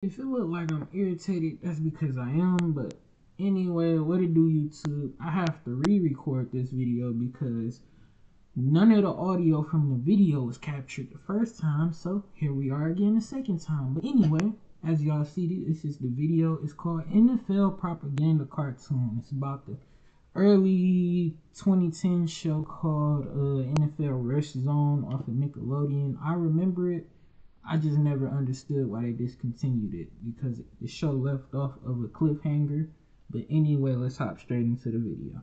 If it look like I'm irritated, that's because I am, but anyway, what it do, YouTube? I have to re-record this video because none of the audio from the video was captured the first time, so here we are again the second time. But anyway, as y'all see, this is the video. It's called NFL Propaganda Cartoon. It's about the early 2010 show called NFL Rushzone off of Nickeloadeon. I remember it. I just never understood why they discontinued it because the show left off of a cliffhanger. But anyway, let's hop straight into the video.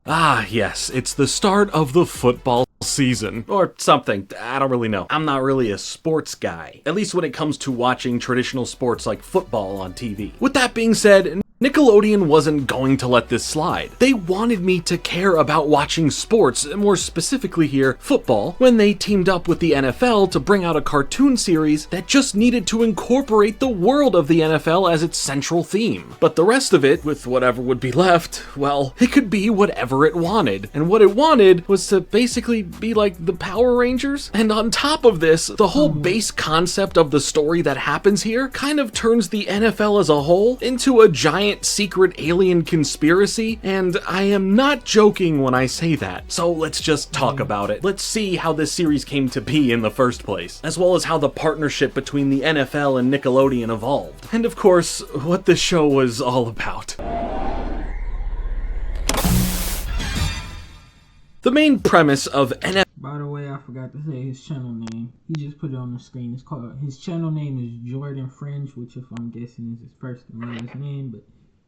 Ah, yes, it's the start of the football season. Or something, I don't really know. I'm not really a sports guy, at least when it comes to watching traditional sports like football on TV. With that being said, Nickelodeon wasn't going to let this slide. They wanted me to care about watching sports, more specifically here, football, when they teamed up with the NFL to bring out a cartoon series that just needed to incorporate the world of the NFL as its central theme. But the rest of it, with whatever would be left, well, it could be whatever it wanted. And what it wanted was to basically be like the Power Rangers. And on top of this, the whole base concept of the story that happens here kind of turns the NFL as a whole into a giant secret alien conspiracy, and I am not joking when I say that. So let's just talk about it. Let's see how this series came to be in the first place, as well as how the partnership between the NFL and Nickelodeon evolved. And of course, what the show was all about. The main premise of NFL. By the way, I forgot to say his channel name. He just put it on the screen. It's called, his channel name is Jordan Fringe, which if I'm guessing is his first and last name, but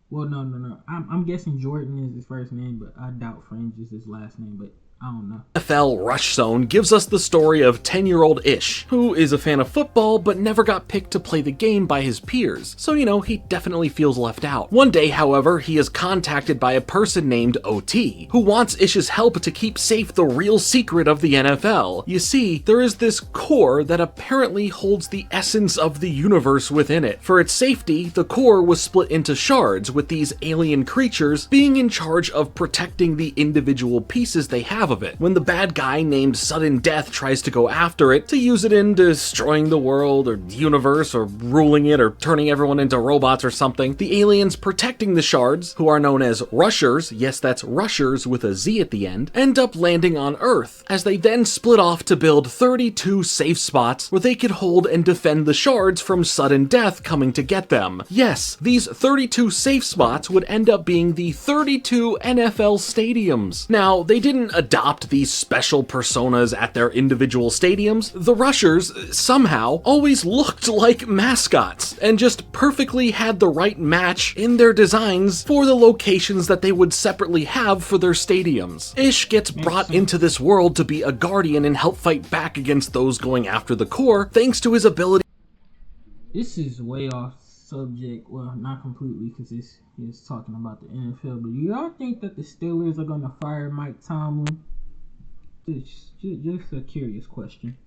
well, no. I'm guessing Jordan is his first name, but I doubt Fringe is his last name, but I don't know. NFL Rushzone gives us the story of 10-year-old Ish, who is a fan of football but never got picked to play the game by his peers, so you know, he definitely feels left out. One day, however, he is contacted by a person named OT, who wants Ish's help to keep safe the real secret of the NFL. You see, there is this core that apparently holds the essence of the universe within it. For its safety, the core was split into shards, with these alien creatures being in charge of protecting the individual pieces they have of it. When the bad guy named Sudden Death tries to go after it to use it in destroying the world or universe or ruling it or turning everyone into robots or something, the aliens protecting the shards, who are known as Rushers, yes that's Rushers with a Z at the end, end up landing on Earth, as they then split off to build 32 safe spots where they could hold and defend the shards from Sudden Death coming to get them. Yes, these 32 safe spots would end up being the 32 NFL stadiums. Now, they didn't adopt these special personas at their individual stadiums. The Rushers somehow always looked like mascots and just perfectly had the right match in their designs for the locations that they would separately have for their stadiums. Ish gets brought into this world to be a guardian and help fight back against those going after the core, thanks to his ability. This is way off subject, well, not completely because he's talking about the NFL, but do y'all think that the Steelers are going to fire Mike Tomlin? Just a curious question.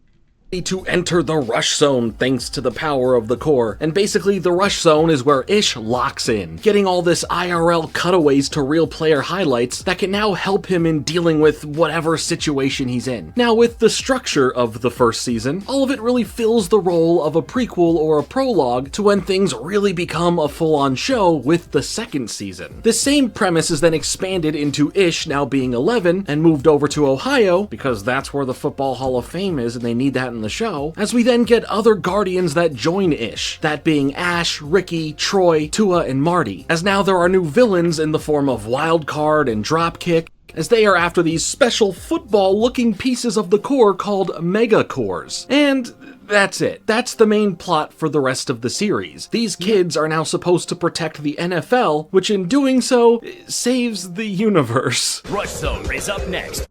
To enter the rush zone thanks to the power of the core. And basically the rush zone is where Ish locks in, getting all this IRL cutaways to real player highlights that can now help him in dealing with whatever situation he's in. Now with the structure of the first season, all of it really fills the role of a prequel or a prologue to when things really become a full-on show with the second season. This same premise is then expanded into Ish now being 11 and moved over to Ohio, because that's where the Football Hall of Fame is and they need that in the show, as we then get other Guardians that join Ish, that being Ash, Ricky, Troy, Tua, and Marty, as now there are new villains in the form of Wildcard and Dropkick, as they are after these special football-looking pieces of the core called Mega Cores. And that's it. That's the main plot for the rest of the series. These kids are now supposed to protect the NFL, which in doing so, saves the universe. Rushzone is up next.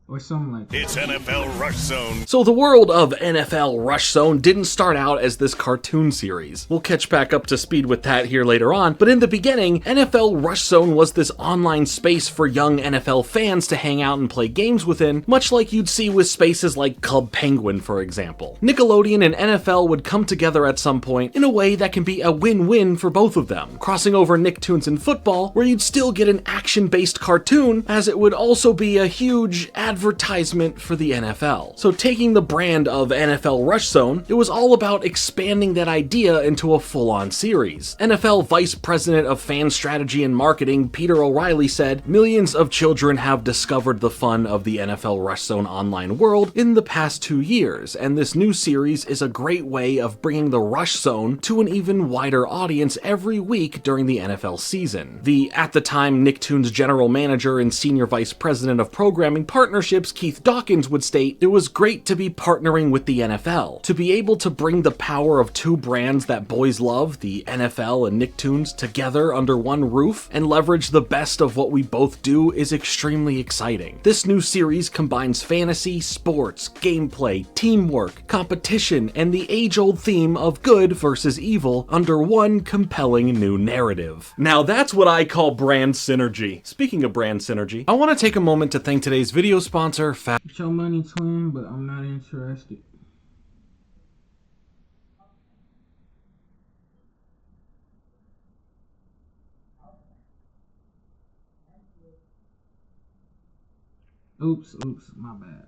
Or something like that. It's NFL Rush Zone. So the world of NFL Rushzone didn't start out as this cartoon series. We'll catch back up to speed with that here later on, but in the beginning, NFL Rushzone was this online space for young NFL fans to hang out and play games within, much like you'd see with spaces like Club Penguin, for example. Nickelodeon and NFL would come together at some point in a way that can be a win-win for both of them, crossing over Nicktoons and football, where you'd still get an action-based cartoon, as it would also be a huge advertisement for the NFL. So taking the brand of NFL Rushzone, it was all about expanding that idea into a full-on series. NFL Vice President of Fan Strategy and Marketing Peter O'Reilly said, "Millions of children have discovered the fun of the NFL Rushzone online world in the past 2 years, and this new series is a great way of bringing the Rushzone to an even wider audience every week during the NFL season." The, at the time, Nicktoons general manager and senior vice president of programming partnerships, Keith Dawkins, would state, "It was great to be partnering with the NFL. To be able to bring the power of two brands that boys love, the NFL and Nicktoons, together under one roof and leverage the best of what we both do is extremely exciting. This new series combines fantasy, sports, gameplay, teamwork, competition, and the age-old theme of good versus evil under one compelling new narrative." Now that's what I call brand synergy. Speaking of brand synergy, I want to take a moment to thank today's video sponsor, Get your money, twin, but I'm not interested. Oops, my bad.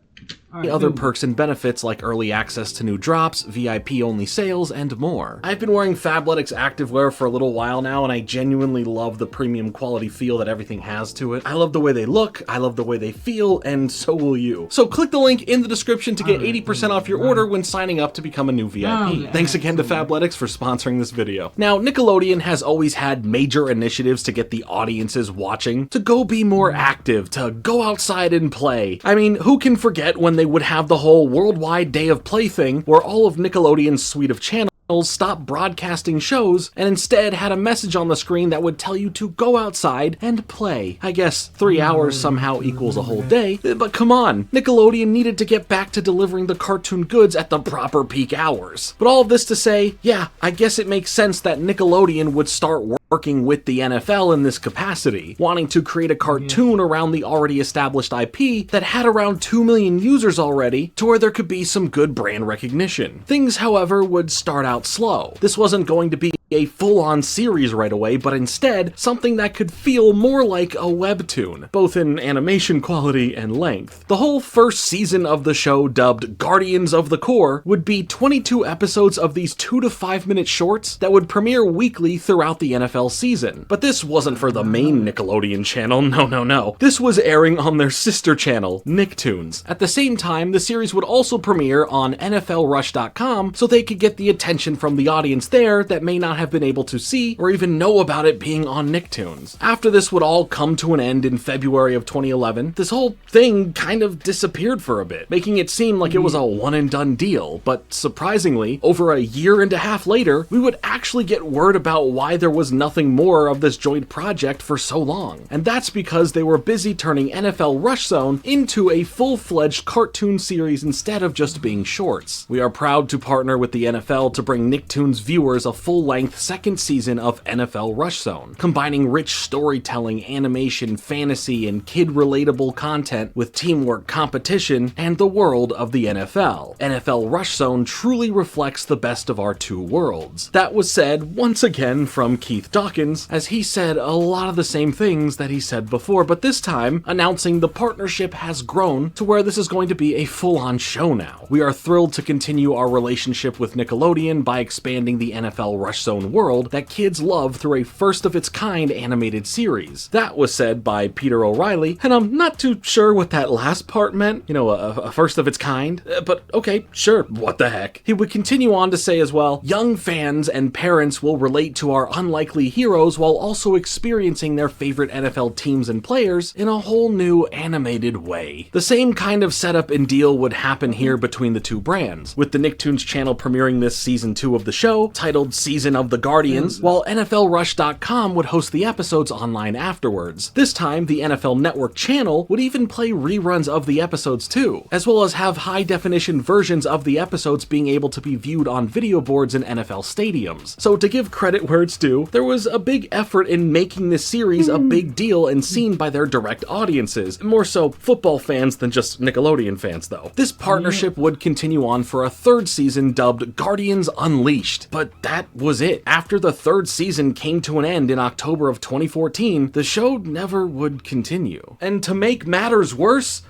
Right, other perks and benefits like early access to new drops, VIP only sales, and more. I've been wearing Fabletics activewear for a little while now, and I genuinely love the premium quality feel that everything has to it. I love the way they look, I love the way they feel, and so will you. So click the link in the description to get 80% off your order when signing up to become a new VIP. Thanks again to Fabletics for sponsoring this video. Now, Nickelodeon has always had major initiatives to get the audiences watching to go be more active, to go outside and play. I mean, who can forget when they would have the whole worldwide day of play thing where all of Nickelodeon's suite of channels stopped broadcasting shows and instead had a message on the screen that would tell you to go outside and play. I guess 3 hours somehow equals a whole day, but come on, Nickelodeon needed to get back to delivering the cartoon goods at the proper peak hours. But all of this to say, yeah, I guess it makes sense that Nickelodeon would start working with the NFL in this capacity, wanting to create a cartoon around the already established IP that had around 2 million users already, to where there could be some good brand recognition. Things, however, would start out slow. This wasn't going to be a full-on series right away, but instead something that could feel more like a webtoon, both in animation quality and length. The whole first season of the show, dubbed Guardians of the Core, would be 22 episodes of these 2 to 5 minute shorts that would premiere weekly throughout the NFL season. But this wasn't for the main Nickelodeon channel, no. This was airing on their sister channel, Nicktoons. At the same time, the series would also premiere on NFLRush.com so they could get the attention from the audience there that may not have been able to see or even know about it being on Nicktoons. After this would all come to an end in February of 2011, this whole thing kind of disappeared for a bit, making it seem like it was a one and done deal. But surprisingly, over a year and a half later, we would actually get word about why there was nothing more of this joint project for so long. And that's because they were busy turning NFL Rushzone into a full-fledged cartoon series instead of just being shorts. We are proud to partner with the NFL to bring Nicktoons viewers a full-length second season of NFL Rushzone, combining rich storytelling, animation, fantasy, and kid-relatable content with teamwork, competition, and the world of the NFL. NFL Rushzone truly reflects the best of our two worlds. That was said once again from Keith Dawkins, as he said a lot of the same things that he said before, but this time announcing the partnership has grown to where this is going to be a full-on show now. We are thrilled to continue our relationship with Nickelodeon by expanding the NFL Rushzone world that kids love through a first-of-its-kind animated series. That was said by Peter O'Reilly, and I'm not too sure what that last part meant, you know, a first-of-its-kind, but okay, sure, what the heck. He would continue on to say as well, young fans and parents will relate to our unlikely heroes while also experiencing their favorite NFL teams and players in a whole new animated way. The same kind of setup and deal would happen here between the two brands, with the Nicktoons channel premiering this season 2 of the show, titled Season of the Guardians, while NFLRush.com would host the episodes online afterwards. This time, the NFL Network channel would even play reruns of the episodes too, as well as have high-definition versions of the episodes being able to be viewed on video boards in NFL stadiums. So to give credit where it's due, there was a big effort in making this series a big deal and seen by their direct audiences, more so football fans than just Nickelodeon fans though. This partnership would continue on for a third season dubbed Guardians Unleashed, but that was it. After the third season came to an end in October of 2014, the show never would continue. And to make matters worse,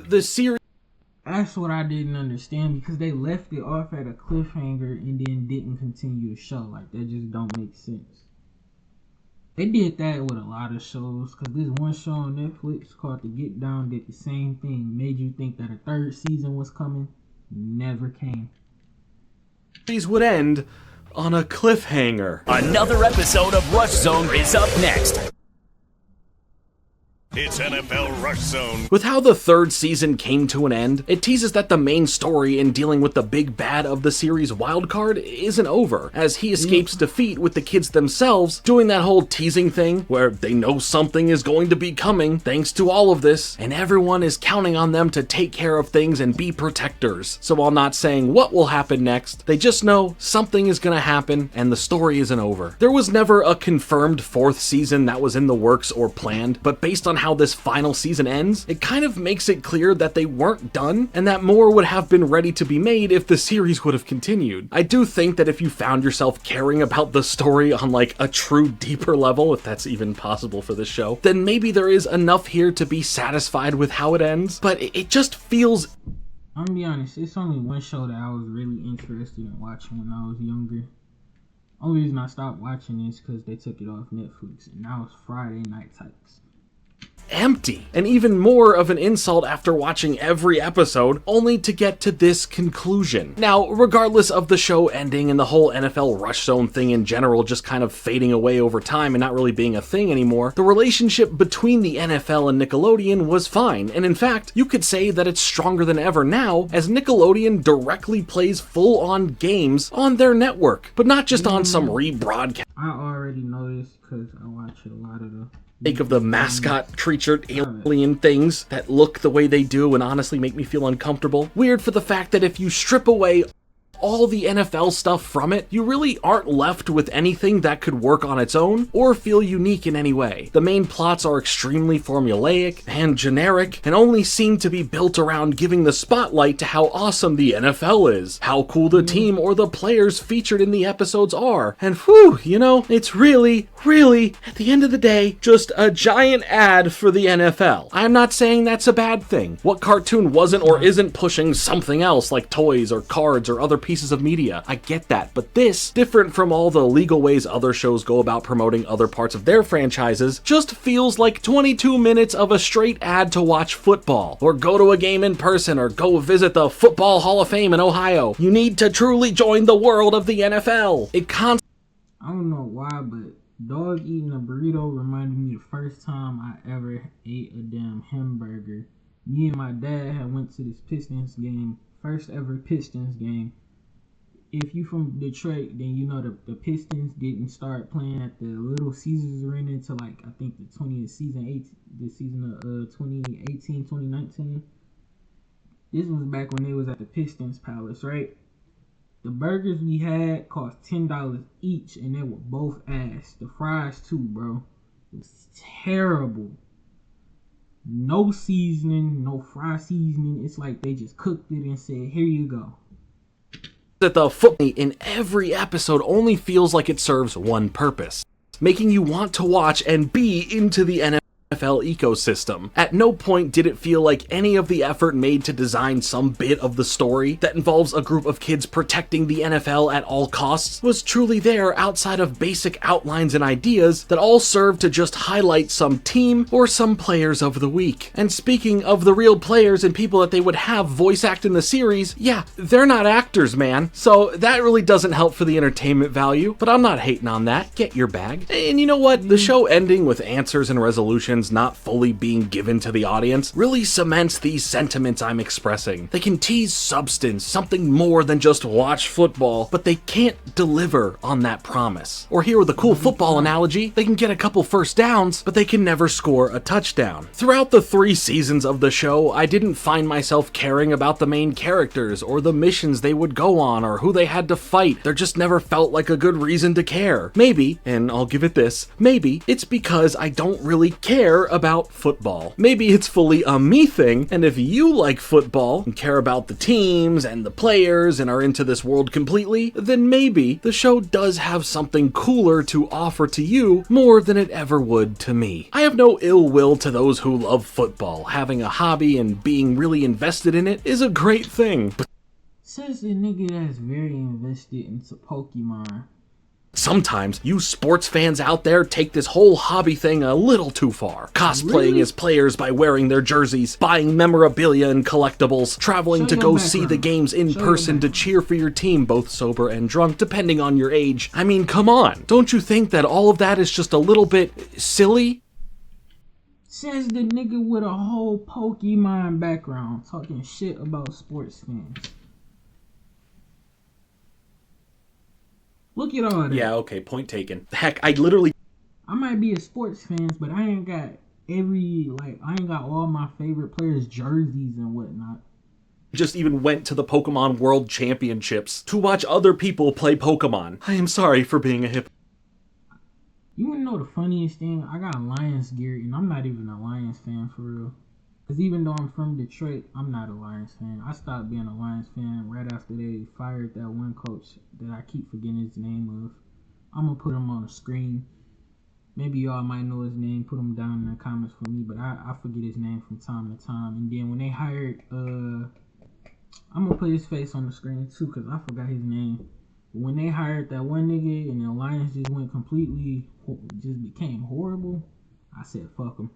the series That's what I didn't understand, because they left it off at a cliffhanger and then didn't continue the show. Like, that just don't make sense. They did that with a lot of shows, because this one show on Netflix called The Get Down did the same thing. Made you think that a third season was coming. Never came. would end on a cliffhanger. Another episode of Rushzone is up next. It's NFL Rush Zone. With how the third season came to an end, it teases that the main story in dealing with the big bad of the series Wildcard isn't over, as he escapes defeat with the kids themselves doing that whole teasing thing where they know something is going to be coming thanks to all of this, and everyone is counting on them to take care of things and be protectors. So while not saying what will happen next, they just know something is gonna happen and the story isn't over. There was never a confirmed fourth season that was in the works or planned, but based on how this final season ends, it kind of makes it clear that they weren't done and that more would have been ready to be made if the series would have continued. I do think that if you found yourself caring about the story on like a true deeper level, if that's even possible for this show, then maybe there is enough here to be satisfied with how it ends, but it just feels... I'm gonna be honest, it's only one show that I was really interested in watching when I was younger. Only reason I stopped watching is because they took it off Netflix, and now it's Friday Night Types. Empty, and even more of an insult after watching every episode, only to get to this conclusion. Now, regardless of the show ending and the whole NFL Rush Zone thing in general just kind of fading away over time and not really being a thing anymore, the relationship between the NFL and Nickelodeon was fine, and in fact, you could say that it's stronger than ever now, as Nickelodeon directly plays full-on games on their network, but not just on some rebroadcast. I already know this because I watch a lot of the Of the mascot creature alien things that look the way they do and honestly make me feel uncomfortable. Weird for the fact that if you strip away all the NFL stuff from it, you really aren't left with anything that could work on its own or feel unique in any way. The main plots are extremely formulaic and generic and only seem to be built around giving the spotlight to how awesome the NFL is, how cool the team or the players featured in the episodes are, and whew, you know, it's really, at the end of the day, just a giant ad for the NFL. I'm not saying that's a bad thing. What cartoon wasn't or isn't pushing something else like toys or cards or other pieces of media? I get that, but this, different from all the legal ways other shows go about promoting other parts of their franchises, just feels like 22 minutes of a straight ad to watch football, or go to a game in person, or go visit the Football Hall of Fame in Ohio. You need to truly join the world of the NFL. I don't know why, but dog eating a burrito reminded me the first time I ever ate a damn hamburger. Me and my dad had went to this Pistons game, first ever Pistons game. If you from Detroit, then you know the Pistons didn't start playing at the Little Caesars Arena until like I think the 20th season, the season of 2018, 2019. This was back when they was at the Pistons Palace, right? The burgers we had cost $10 each, and they were both ass. The fries too, bro. It was terrible. No seasoning, no fry seasoning. It's like they just cooked it and said, here you go. That the football in every episode only feels like it serves one purpose, making you want to watch and be into the NFL ecosystem. At no point did it feel like any of the effort made to design some bit of the story that involves a group of kids protecting the NFL at all costs was truly there outside of basic outlines and ideas that all serve to just highlight some team or some players of the week. And speaking of the real players and people that they would have voice act in the series, yeah, they're not actors, man. So that really doesn't help for the entertainment value, but I'm not hating on that. Get your bag. And you know what? The show ending with answers and resolutions not fully being given to the audience really cements these sentiments I'm expressing. They can tease substance, something more than just watch football, but they can't deliver on that promise. Or here with a cool football analogy, they can get a couple first downs, but they can never score a touchdown. Throughout the 3 seasons of the show, I didn't find myself caring about the main characters or the missions they would go on or who they had to fight. There just never felt like a good reason to care. Maybe, and I'll give it this, maybe it's because I don't really care care about football. Maybe it's fully a me thing, and if you like football and care about the teams and the players and are into this world completely, then maybe the show does have something cooler to offer to you more than it ever would to me. I have no ill will to those who love football. Having a hobby and being really invested in it is a great thing, but says the nigga that's very invested into Pokemon. sometimes you sports fans out there take this whole hobby thing a little too far. Cosplaying as players by wearing their jerseys, buying memorabilia and collectibles, traveling to go see the games in person to cheer for your team, both sober and drunk, depending on your age. I mean, come on. Don't you think that all of that is just a little bit silly? Says the nigga with a whole Pokemon background, talking shit about sports fans. Look at all that. Yeah, okay, point taken. Heck, I might be a sports fan, but I ain't got all my favorite players' jerseys and whatnot. just even went to the Pokemon World Championships to watch other people play Pokemon. I am sorry for being a hip. You wanna know the funniest thing? I got Lions gear, and I'm not even a Lions fan for real. Because even though I'm from Detroit, I'm not a Lions fan. I stopped being a Lions fan right after they fired that one coach that I keep forgetting his name of. I'm going to put him on the screen. Maybe y'all might know his name. Put him down in the comments for me. But I forget his name from time to time. And then when they hired... I'm going to put his face on the screen too because I forgot his name. When they hired that one nigga and the Lions just went completely... just became horrible, I said fuck him.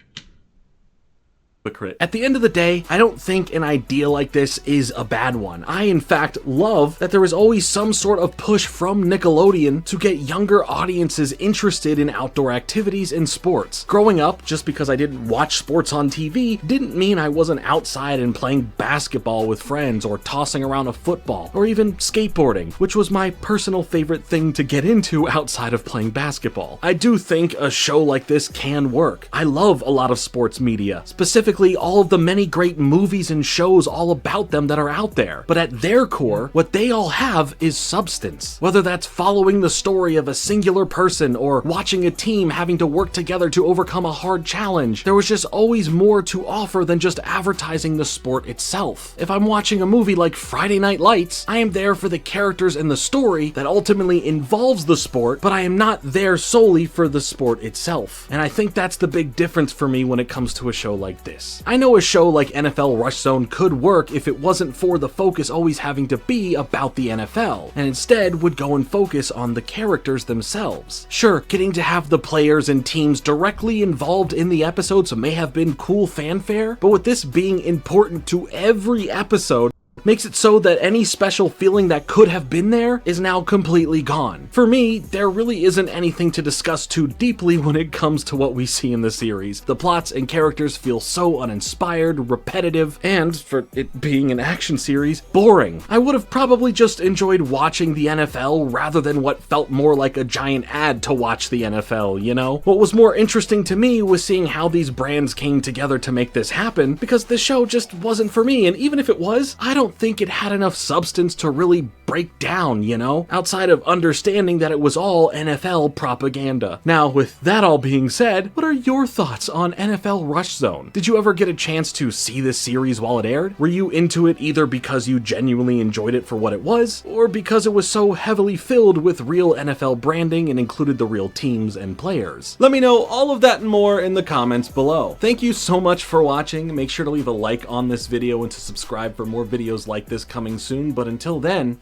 At the end of the day, I don't think an idea like this is a bad one. I, in fact, love that there is always some sort of push from Nickelodeon to get younger audiences interested in outdoor activities and sports. Growing up, just because I didn't watch sports on TV, didn't mean I wasn't outside and playing basketball with friends or tossing around a football or even skateboarding, which was my personal favorite thing to get into outside of playing basketball. I do think a show like this can work. I love a lot of sports media, specifically all of the many great movies and shows all about them that are out there. But at their core, what they all have is substance. Whether that's following the story of a singular person or watching a team having to work together to overcome a hard challenge, there was just always more to offer than just advertising the sport itself. If I'm watching a movie like Friday Night Lights, I am there for the characters and the story that ultimately involves the sport, but I am not there solely for the sport itself. And I think that's the big difference for me when it comes to a show like this. I know a show like NFL Rushzone could work if it wasn't for the focus always having to be about the NFL, and instead would go and focus on the characters themselves. Sure, getting to have the players and teams directly involved in the episodes may have been cool fanfare, but with this being important to every episode, makes it so that any special feeling that could have been there is now completely gone. For me, there really isn't anything to discuss too deeply when it comes to what we see in the series. The plots and characters feel so uninspired, repetitive, and, for it being an action series, boring. I would have probably just enjoyed watching the NFL rather than what felt more like a giant ad to watch the NFL, you know? What was more interesting to me was seeing how these brands came together to make this happen, because the show just wasn't for me, and even if it was, I don't think it had enough substance to really break down, you know? Outside of understanding that it was all NFL propaganda. Now, with that all being said, what are your thoughts on NFL Rushzone? Did you ever get a chance to see this series while it aired? Were you into it either because you genuinely enjoyed it for what it was, or because it was so heavily filled with real NFL branding and included the real teams and players? Let me know all of that and more in the comments below. Thank you so much for watching. Make sure to leave a like on this video and to subscribe for more videos like this coming soon, but until then,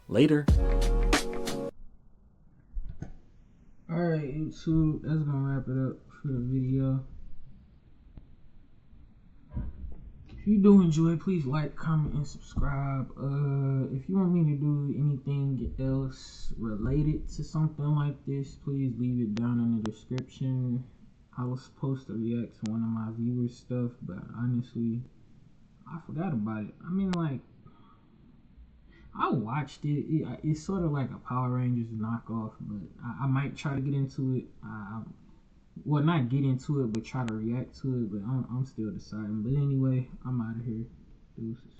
later. Alright, YouTube, that's gonna wrap it up for the video. If you do enjoy, please like, comment, and subscribe. If you want me to do anything else related to something like this, please leave it down in the description. I was supposed to react to one of my viewers' stuff, but honestly, I forgot about it. I mean, like, I watched it. It's sort of like a Power Rangers knockoff, but I might try to get into it. Well, not get into it, but try to react to it. But I'm still deciding. But anyway, I'm out of here. Deuces.